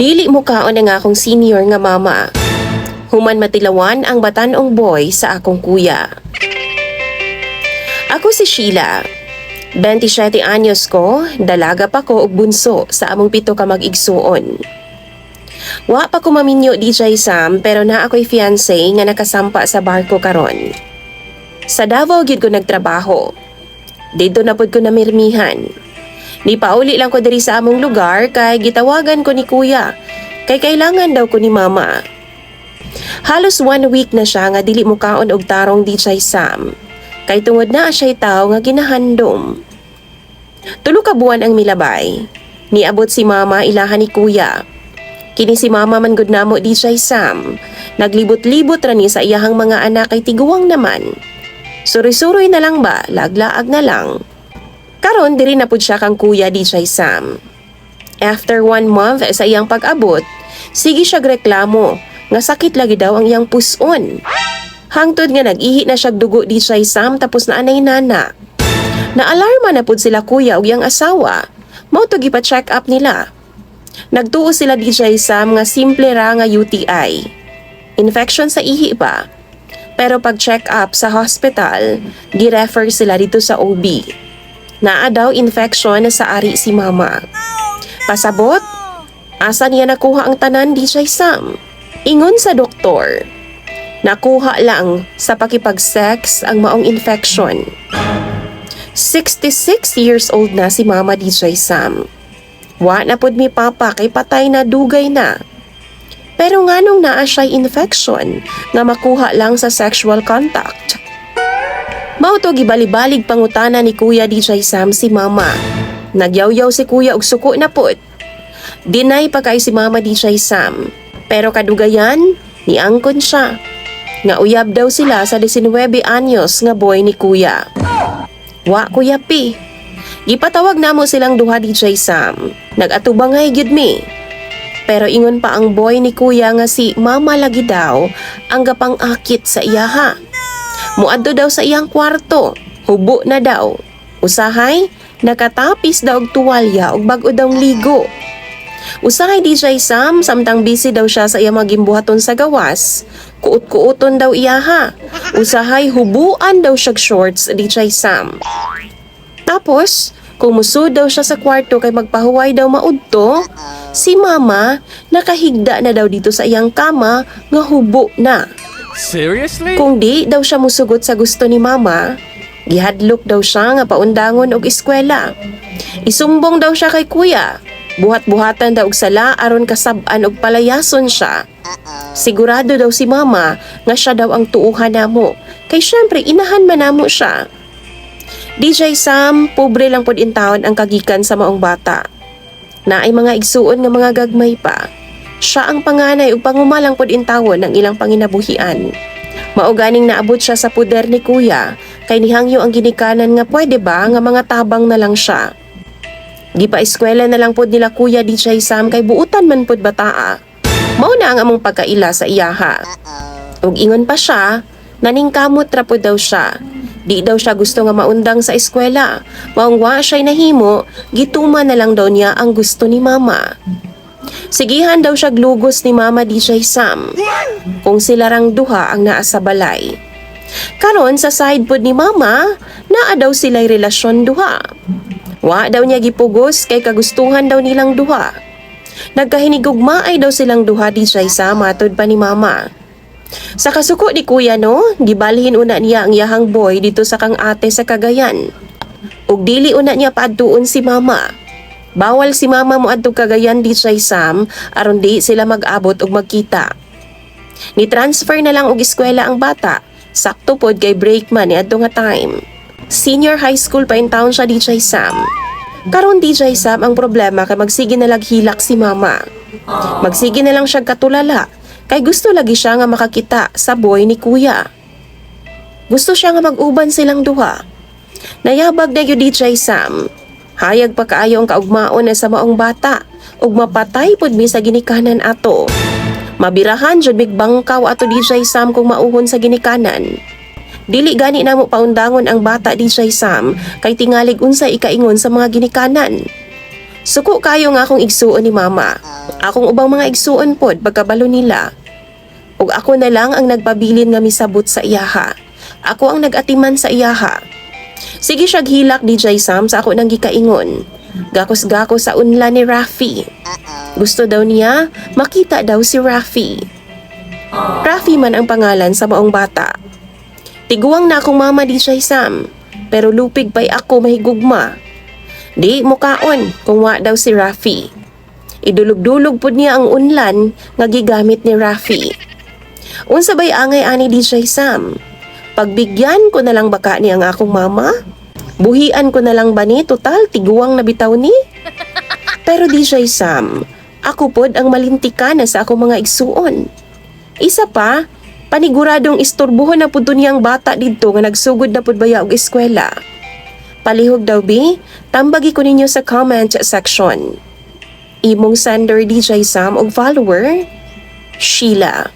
Dili mo kaon nga akong senior nga mama. Human matilawan ang batanong boy sa akong kuya. Ako si Sheila. 27 anyos ko, dalaga pa ko og bunso sa among 7 ka mag-igsuon. Wa pa ko maminyo DJ Sam pero na ako'y fiancé nga nakasampa sa barko karon. Sa Davao gid ko nagtrabaho. Dito na pud ko namirmihan. Ni pauli lang ko diri sa among lugar kay gitawagan ko ni kuya kay kailangan daw ko ni mama. Halos 1 week na siya nga dili mo kaon og tarong DJ Sam. Kay tungod na siya'y tao nga ginahandom. 3 ka buwan ang milabay. Niabot si mama ilahan ni kuya. Kini si mama man gud namo DJ Sam. Naglibot-libot ra ni sa iyahang mga anak kay tiguwang naman. Suri-suroy na lang ba, laglaag na lang. Karon diri na pud siya kang kuya DJ Sam. After 1 month sa iyang pag-abot, sige siya reklamo nga sakit lagi daw ang iyang puson. Hangtod nga nag-ihi na siya dugo DJ Sam tapos na anay nana. Naalarma na pud sila kuya ug iyang asawa. Mao to gipa-check up nila. Nagtuo sila DJ Sam nga simple ra nga UTI. Infection sa ihi ba? Pero pag check up sa hospital, gi-refer sila dito sa OB. Naa daw infection sa ari si mama. Pasabot? Asa niya nakuha ang tanan DJ Sam? Ingon sa doktor. Nakuha lang sa pakipag-sex ang maong infection. 66 years old na si Mama DJ Sam. Wa na pud mi papa kay patay na dugay na. Pero nganong naa siya'y infection nga makuha lang sa sexual contact? Mao to gibali-balig pangutana ni Kuya DJ Sam si Mama. Nagyaw-yaw si Kuya og suko na pud. Deny pa kay si Mama DJ Sam. Pero kadugayan, niangkon siya. Nga uyab daw sila sa 19 anyos nga boy ni kuya. Wa kuya pi. Gipatawag namo silang duha DJ Sam. Nagatubangay gyud mi. Pero ingon pa ang boy ni kuya nga si mama lagi daw ang gapang-akit sa iyaha. Muadto daw sa iyang kwarto. Hubo na daw. Usahay, nakatapis daw og tuwalya og bag-o daw ligo. Usahay DJ Sam, samtang busy daw siya sa iyang magimbuhaton sa gawas. Kuot-kuoton daw iyaha. Usahay hubuan daw siya shorts DJ Sam. Tapos, kumusud daw siya sa kwarto kay magpahuway daw maudto. Si mama, nakahigda na daw dito sa iyang kama nga hubo na. Seriously? Kung di daw siya musugot sa gusto ni mama, gihadlok daw siya nga paundangon og eskwela. Isumbong daw siya kay kuya. Buhat-buhatan daw og sala aron kasab-an og palayason siya. Sigurado daw si mama nga siya daw ang tuuhan namo. Kay syempre inahan man namo siya. DJ Sam, pobre lang pod intawon ang kagikan sa maong bata. Naay mga igsuon nga mga gagmay pa. Siya ang panganay ug pangumalang pod intawon ng ilang panginabuhian. Mao ganing naabot siya sa puder ni kuya kay nihangyo ang ginikanan nga pwede ba nga mga tabang na lang siya. Gipa-eskwela na lang pod nila kuya DJ Sam kay buutan man pod bataa. Mao na ang among pagkaila sa iyaha. Ug ingon pa siya, naningkamot ra pod daw siya. Di daw siya gusto nga maundang sa eskwela. Maong wa siya'y nahimo, gituma na lang daw niya ang gusto ni mama. Sigihan daw siya glugos ni mama DJ Sam. Kung sila rang duha ang naa sa balay. Karon sa side pod ni mama, naa daw sila'y relasyon duha. Wa daw niya gipugos kay kagustuhan daw nilang duha. Nagkahinigugmaay daw silang duha DJ Sam matod pa ni mama. Sa kasuko ni kuya no, gibalhin una niya ang yahang boy dito sa kang ate sa Cagayan. Ug dili una niya paadtuon si mama. Bawal si mama mo adto Cagayan DJ Sam aron di sila mag-abot ug magkita. Ni transfer na lang og eskwela ang bata. Sakto pod kay break man ni adto nga time. Senior high school pa in town siya DJ Sam. Karon DJ Sam ang problema kay magsige na laghilak si mama. Magsige na lang siya katulala kay gusto lagi siya nga makakita sa boy ni kuya. Gusto siya nga mag-uban silang duha. Nayabag na yung DJ Sam. Hayag pa kaayo ang kaugmaon na sa maong bata ug mapatay pod mi sa ginikanan ato. Mabirahan jud mig bangkaw ato DJ Sam kung mauhon sa ginikanan. Dili gani namo paundangon ang bata DJ Sam kay tingalig unsa ikaingon sa mga ginikanan. Suko kayo nga akong igsuon ni mama. Akong ubang mga igsuon pod pagkabalo nila. Ug ako na lang ang nagpabilin nga misabot sa iyaha. Ako ang nag-atiman sa iyaha. Sige siya hilak DJ Sam sa ako nang gikaingon. Gakos-gakos sa unla ni Rafi. Gusto daw niya makita daw si Rafi. Rafi man ang pangalan sa maong bata. Tiguang na akong mama DJ Sam, pero lupig pa'y ako mahigugma. Di mukaon kung wa daw si Rafi. Idulog-dulog pud niya ang unlan nga gigamit ni Rafi. Unsa bay angay ani DJ Sam? Pagbigyan ko na lang baka ni ang akong mama? Buhian ko na lang ba ni total tiguang na bitaw ni? Pero DJ Sam, ako pod ang malintika na sa akong mga igsuon. Isa pa, paniguradong istorbuhon na pud niyang bata didto nga nagsugod na pud baya og eskwela. Palihog daw bi, tambagi ko ninyo sa comment section. Imong sender DJ Sam og follower, Sheila.